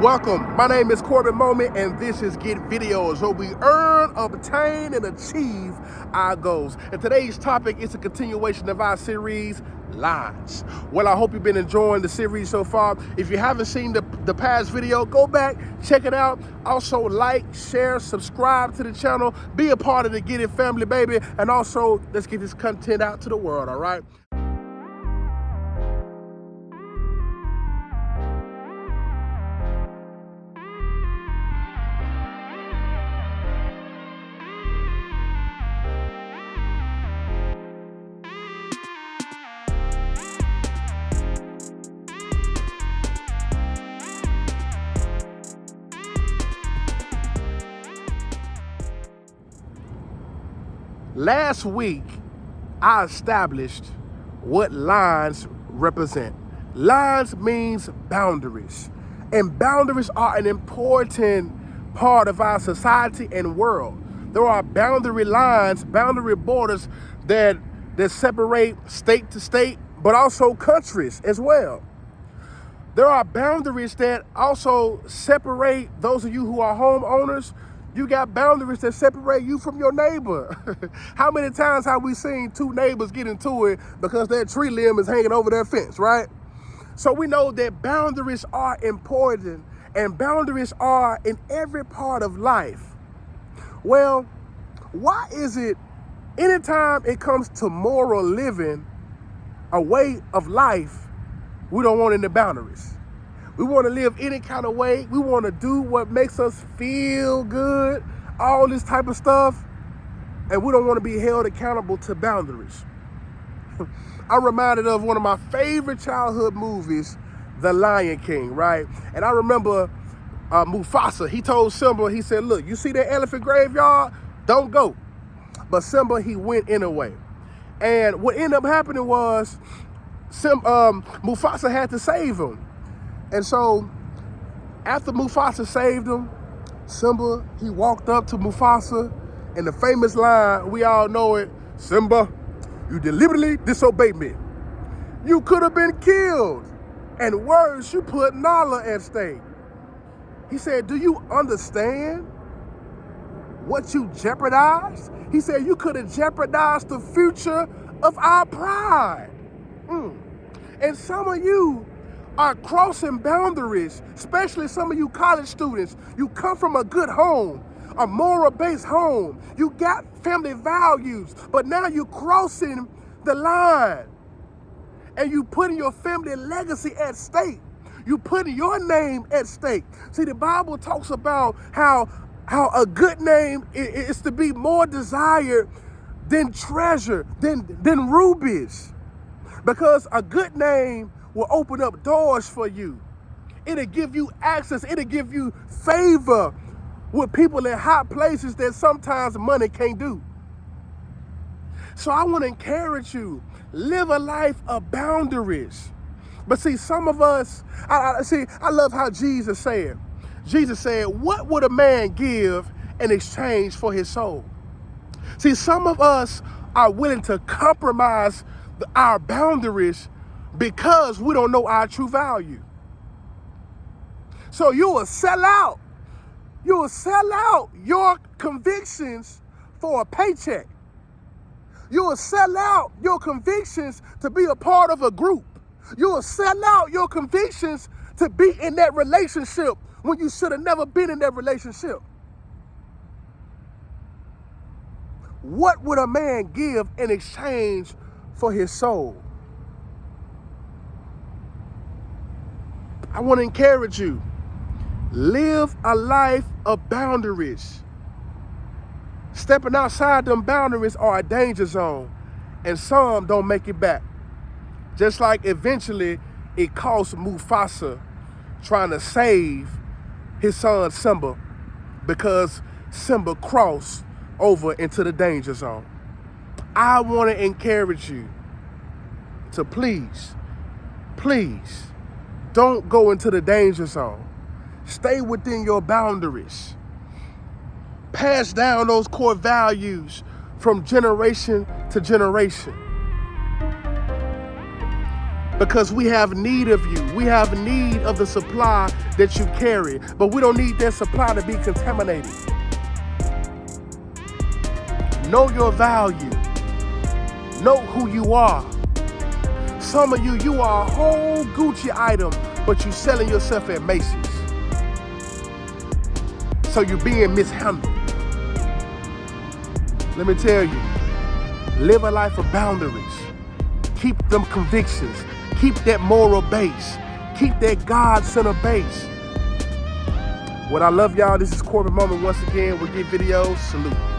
Welcome, my name is Corbin Moment, and this is Get Videos, where we earn, obtain, and achieve our goals. And today's topic is a continuation of our series, Lines. Well, I hope you've been enjoying the series so far. If you haven't seen the past video, go back, check it out. Also, like, share, subscribe to the channel, be a part of the Get It family, baby. And also, let's get this content out to the world, all right? Last week, I established what lines represent. Lines means boundaries, and boundaries are an important part of our society and world. There are boundary lines, boundary borders that separate state to state, but also countries as well. There are boundaries that also separate those of you who are homeowners. You got boundaries that separate you from your neighbor. How many times have we seen two neighbors get into it because their tree limb is hanging over their fence, right? So we know that boundaries are important, and boundaries are in every part of life. Well, why is it anytime it comes to moral living, a way of life, we don't want any boundaries? We want to live any kind of way. We want to do what makes us feel good, all this type of stuff. And we don't want to be held accountable to boundaries. I'm reminded of one of my favorite childhood movies, The Lion King, right? And I remember Mufasa, he told Simba, he said, look, you see that elephant graveyard? Don't go. But Simba, he went anyway. And what ended up happening was Mufasa had to save him. And so, after Mufasa saved him, Simba, he walked up to Mufasa, and the famous line, we all know it, Simba, you deliberately disobeyed me. You could have been killed. And worse, you put Nala at stake. He said, do you understand what you jeopardized? He said, you could have jeopardized the future of our pride. And some of you are crossing boundaries, especially some of you college students. You come from a good home, a moral-based home. You got family values, but now you're crossing the line and you putting your family legacy at stake. You putting your name at stake. See, the Bible talks about how a good name is to be more desired than treasure, than rubies, because a good name will open up doors for you. It'll give you access. It'll give you favor with people in high places that sometimes money can't do. So I want to encourage you, live a life of boundaries. But see, some of us, I love how Jesus said. Jesus said, what would a man give in exchange for his soul? See, some of us are willing to compromise our boundaries because we don't know our true value. So you will sell out. You will sell out your convictions for a paycheck. You will sell out your convictions to be a part of a group. You will sell out your convictions to be in that relationship when you should have never been in that relationship. What would a man give in exchange for his soul? I want to encourage you, live a life of boundaries. Stepping outside them boundaries are a danger zone, and some don't make it back. Just like eventually it cost Mufasa trying to save his son Simba because Simba crossed over into the danger zone. I want to encourage you to please don't go into the danger zone. Stay within your boundaries. Pass down those core values from generation to generation. because we have need of you. We have need of the supply that you carry, but we don't need that supply to be contaminated. Know your value. Know who you are. Some of you are a whole Gucci item, but you're selling yourself at Macy's. So you're being mishandled. Let me tell you, live a life of boundaries. Keep them convictions. Keep that moral base. Keep that God-centered base. What I love y'all, this is Corbin Moment once again. We'll get videos. Salute.